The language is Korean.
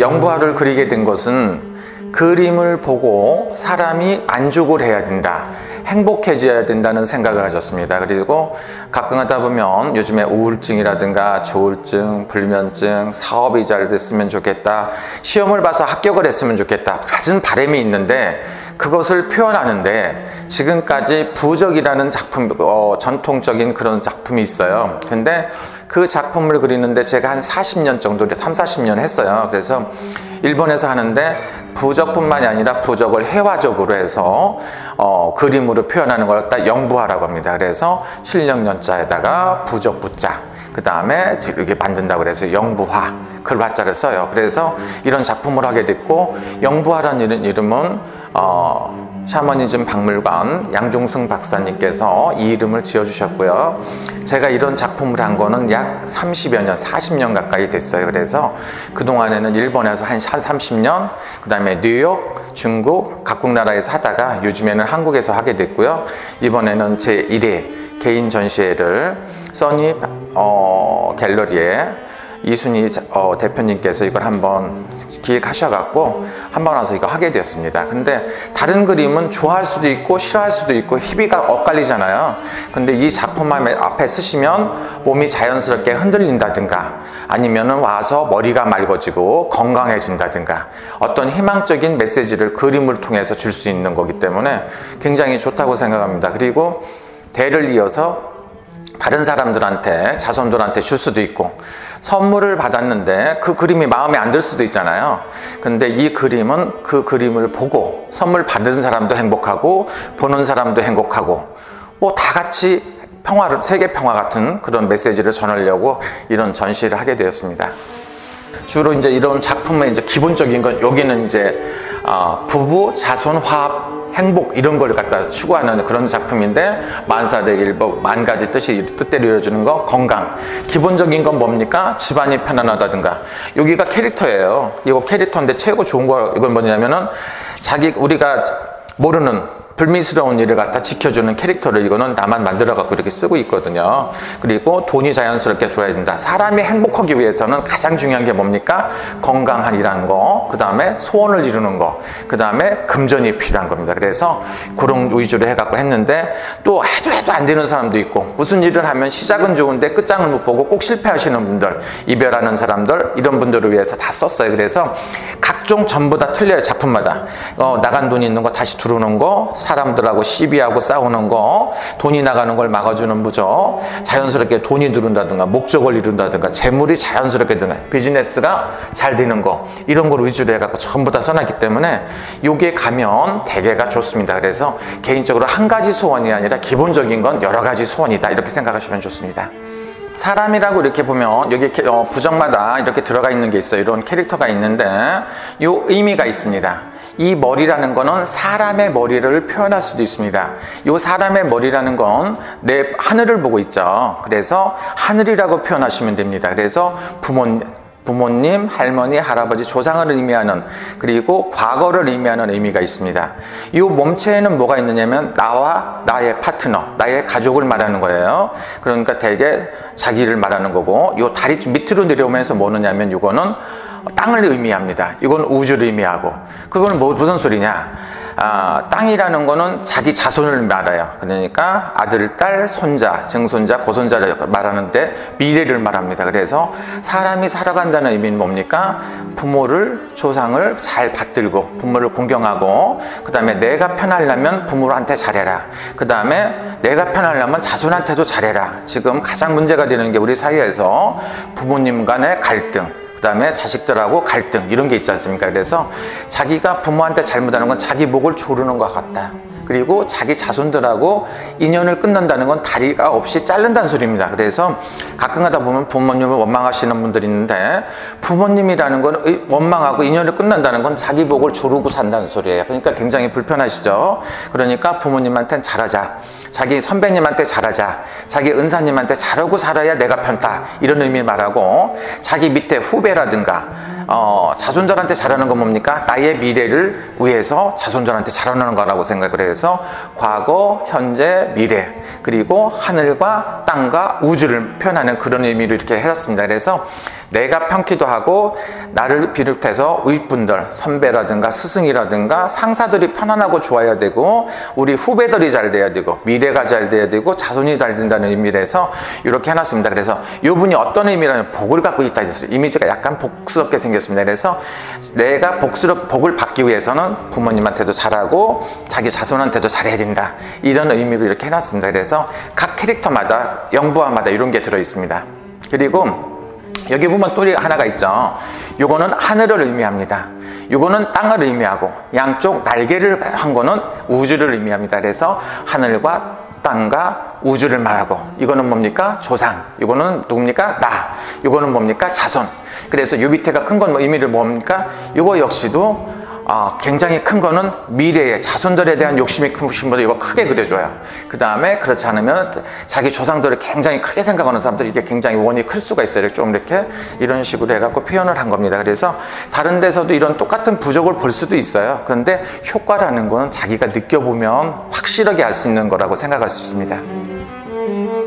영부화를 그리게 된 것은 그림을 보고 사람이 만족을 해야 된다, 행복해져야 된다는 생각을 가졌습니다. 그리고 가끔 하다 보면 요즘에 우울증이라든가 조울증, 불면증, 사업이 잘 됐으면 좋겠다, 시험을 봐서 합격을 했으면 좋겠다, 가진 바람이 있는데 그것을 표현하는데 지금까지 부적이라는 작품, 전통적인 그런 작품이 있어요. 근데 그 작품을 그리는데 제가 한 40년 정도, 3, 40년 했어요. 그래서 일본에서 하는데 부적뿐만이 아니라 부적을 회화적으로 해서 그림으로 표현하는 걸 갖다 영부화라고 합니다. 그래서 실력연자에다가 부적 부자, 그 다음에 이렇게 만든다고 그래서 영부화, 그 화자를 써요. 그래서 이런 작품을 하게 됐고, 영부화라는 이름은 샤머니즘 박물관 양종승 박사님께서 이 이름을 지어주셨고요. 제가 이런 작품을 한 거는 약 30여 년, 40년 가까이 됐어요. 그래서 그동안에는 일본에서 한 30년, 그 다음에 뉴욕, 중국, 각국 나라에서 하다가 요즘에는 한국에서 하게 됐고요. 이번에는 제 1회 개인 전시회를 써니 갤러리에 이순희 대표님께서 이걸 한번 기획하셔갖고 한번 와서 이거 하게 되었습니다. 근데 다른 그림은 좋아할 수도 있고 싫어할 수도 있고 희비가 엇갈리잖아요. 근데 이 작품 앞에 쓰시면 몸이 자연스럽게 흔들린다든가 아니면은 와서 머리가 맑아지고 건강해진다든가 어떤 희망적인 메시지를 그림을 통해서 줄 수 있는 거기 때문에 굉장히 좋다고 생각합니다. 그리고 대를 이어서 다른 사람들한테, 자손들한테 줄 수도 있고, 선물을 받았는데 그 그림이 마음에 안 들 수도 있잖아요. 근데 이 그림은 그 그림을 보고 선물 받은 사람도 행복하고 보는 사람도 행복하고 뭐 다 같이 평화를, 세계 평화 같은 그런 메시지를 전하려고 이런 전시를 하게 되었습니다. 주로 이제 이런 작품의 이제 기본적인 건, 여기는 이제 부부, 자손, 화합, 행복 이런 걸 갖다 추구하는 그런 작품인데, 만사되길, 만 가지 뜻대로 이루어지는 거, 건강. 기본적인 건 뭡니까? 집안이 편안하다든가. 여기가 캐릭터예요. 이거 캐릭터인데 최고 좋은 거, 이건 뭐냐면은 우리가 모르는 불미스러운 일을 갖다 지켜주는 캐릭터를 이거는 나만 만들어갖고 이렇게 쓰고 있거든요. 그리고 돈이 자연스럽게 들어야 된다. 사람이 행복하기 위해서는 가장 중요한 게 뭡니까? 건강한이라는 거, 그 다음에 소원을 이루는 거, 그 다음에 금전이 필요한 겁니다. 그래서 그런 위주로 해갖고 했는데, 또 해도 안 되는 사람도 있고, 무슨 일을 하면 시작은 좋은데 끝장을 못 보고 꼭 실패하시는 분들, 이별하는 사람들, 이런 분들을 위해서 다 썼어요. 그래서 각종 전부 다 틀려요. 작품마다. 나간 돈이 있는 거 다시 들어오는 거, 사람들하고 시비하고 싸우는 거, 돈이 나가는 걸 막아주는 부적, 자연스럽게 돈이 들어온다든가 목적을 이룬다든가 재물이 자연스럽게 드는, 비즈니스가 잘 되는 거, 이런 걸 위주로 해갖고 전부 다 써놨기 때문에 여기에 가면 대개가 좋습니다. 그래서 개인적으로 한 가지 소원이 아니라 기본적인 건 여러 가지 소원이다, 이렇게 생각하시면 좋습니다. 사람이라고 이렇게 보면 여기 부적마다 이렇게 들어가 있는 게 있어요. 이런 캐릭터가 있는데 이 의미가 있습니다. 이 머리라는 거는 사람의 머리를 표현할 수도 있습니다. 이 사람의 머리라는 건 내 하늘을 보고 있죠. 그래서 하늘이라고 표현하시면 됩니다. 그래서 부모님, 할머니, 할아버지, 조상을 의미하는, 그리고 과거를 의미하는 의미가 있습니다. 이 몸체에는 뭐가 있느냐면 나와 나의 파트너, 나의 가족을 말하는 거예요. 그러니까 대개 자기를 말하는 거고, 이 다리 밑으로 내려오면서 뭐느냐면 이거는 땅을 의미합니다. 이건 우주를 의미하고. 그건 무슨 소리냐? 땅이라는 거는 자기 자손을 말해요. 그러니까 아들, 딸, 손자, 증손자, 고손자를 말하는데 미래를 말합니다. 그래서 사람이 살아간다는 의미는 뭡니까? 부모를, 조상을 잘 받들고 부모를 공경하고, 그 다음에 내가 편하려면 부모한테 잘해라. 그 다음에 내가 편하려면 자손한테도 잘해라. 지금 가장 문제가 되는 게 우리 사회에서 부모님 간의 갈등, 그 다음에 자식들하고 갈등, 이런 게 있지 않습니까? 그래서 자기가 부모한테 잘못하는 건 자기 목을 조르는 것 같다. 그리고 자기 자손들하고 인연을 끊는다는 건 다리가 없이 자른다는 소리입니다. 그래서 가끔 가다 보면 부모님을 원망하시는 분들이 있는데, 부모님이라는 건 원망하고 인연을 끊는다는 건 자기 목을 조르고 산다는 소리예요. 그러니까 굉장히 불편하시죠. 그러니까 부모님한테는 잘하자, 자기 선배님한테 잘하자, 자기 은사님한테 잘하고 살아야 내가 편다, 이런 의미 말하고, 자기 밑에 후배라든가 자손들한테 잘하는 건 뭡니까? 나의 미래를 위해서 자손들한테 잘하는 거라고 생각을 해서 과거, 현재, 미래, 그리고 하늘과 땅과 우주를 표현하는 그런 의미를 이렇게 해놨습니다. 그래서 내가 편키도 하고 나를 비롯해서 윗분들, 선배라든가 스승이라든가 상사들이 편안하고 좋아야 되고 우리 후배들이 잘 돼야 되고 미래가 잘 돼야 되고 자손이 잘 된다는 의미에서 이렇게 해놨습니다. 그래서 이분이 어떤 의미라면 복을 갖고 있다. 이미지가 약간 복스럽게 생겼습니다. 그래서 내가 복을 받기 위해서는 부모님한테도 잘하고 자기 자손한테도 잘해야 된다. 이런 의미로 이렇게 해놨습니다. 그래서 각 캐릭터마다 영부화마다 이런 게 들어있습니다. 그리고 여기 보면 또 하나가 있죠. 요거는 하늘을 의미합니다. 요거는 땅을 의미하고 양쪽 날개를 한 거는 우주를 의미합니다. 그래서 하늘과 땅과 우주를 말하고 이거는 뭡니까? 조상. 이거는 누굽니까? 나. 이거는 뭡니까? 자손. 그래서 요 밑에가 큰 건 의미를 뭡니까? 요거 역시도 굉장히 큰 거는 미래의 자손들에 대한 욕심이 크신 분들 이거 크게 그려줘요. 그 다음에 그렇지 않으면 자기 조상들을 굉장히 크게 생각하는 사람들이 이게 굉장히 원이 클 수가 있어요. 좀 이렇게 이런 식으로 해갖고 표현을 한 겁니다. 그래서 다른 데서도 이런 똑같은 부족을 볼 수도 있어요. 그런데 효과라는 건 자기가 느껴보면 확실하게 알 수 있는 거라고 생각할 수 있습니다.